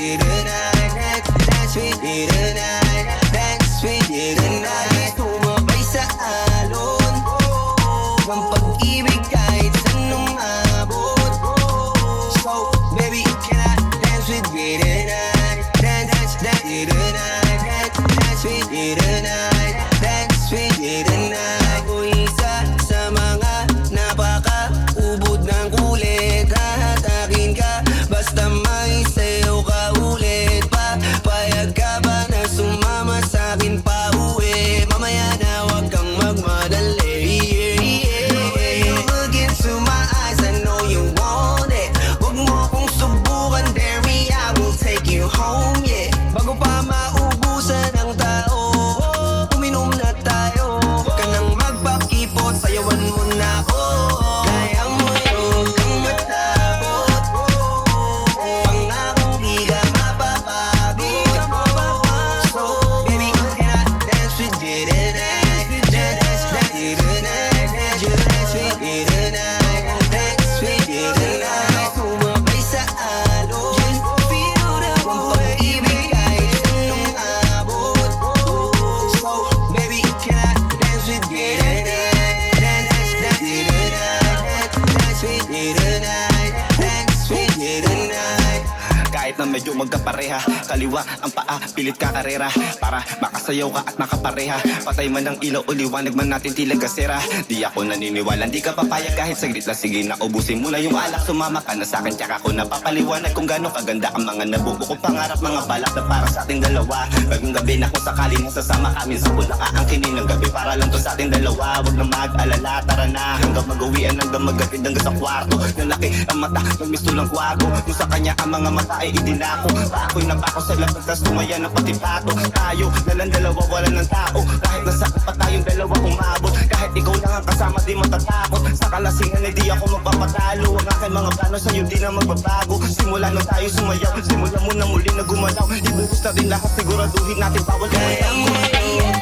me tonight, dance with me tonight, dance with me tonight. Tumabay sa alon ng pag-ibig kahit sanong abot. So baby, can I dance with me tonight? Dance with me tonight, dance with me tonight, dance with me tonight. Ako isa sa mga napaka-ubod ng kulit. Hahatakin ka basta may sayo ka ulit pa. Payag ka ba na sumama sa'kin pa uwi? Mamaya na wag kang magmadali. Look into my eyes, I know you want it. Wag mo akong subukan, dare me, I will take you home, yeah. Bago pa maubusan ang tao, uminom na tayo. Huwag ka nang magpakipot, sayawan mo na ako. Kaya mo yun, kang matakot. Pangakong di ka mapapagod. So baby, can I dance with you tonight? Dance with you tonight, dance with you tonight, dance with you tonight. Sumabay sa alon, ang pag-ibig kahit anong abot. So baby, can I dance with you tonight? Dance with you tonight, dance with you tonight, dance with you tonight. Kahit na medyo magkapareha, kaliwa ang paa, pilit ka karera para makasayaw ka at makapareha. Patay man ang ilaw o liwanag man natin tila gasera. Di ako naniniwala, di ka papayag kahit saglit lang. Sige na, ubusin mo na yung alak, sumama ka na sa'kin. Tsaka ko napapaliwanag kung gano'ng kaganda ang mga nabuko kong pangarap. Mga balak na para sa ating dalawa. Bagong gabi na kung sakali nasasama kami sa pula ka ang kinin ng gabi. Para lang to sa ating dalawa, wag na mag-alala. Tara na, hanggang mag-uwian, hanggang magkatid hanggang sa kwarto. Nalaki ang mata, nagmisto lang kwago. Kung sa kanya ang mga mata ay idinako. Ako'y nabako sa labas, tas tumaya ng pati pato. Tayo, nalang dalawa, wala ng tao. Kahit nasaan pa tayong dalawa umabot. Kahit ikaw lang ang kasama, di matatakot. Sa kalasingan ay di ako magpapatalo. Ang aking mga plano sa'yo di na magbabago. Simula nung tayo sumayaw, simula mo na muli na gumalaw. Ibuhos na din lahat, siguraduhin natin bawal Kaya mo yun,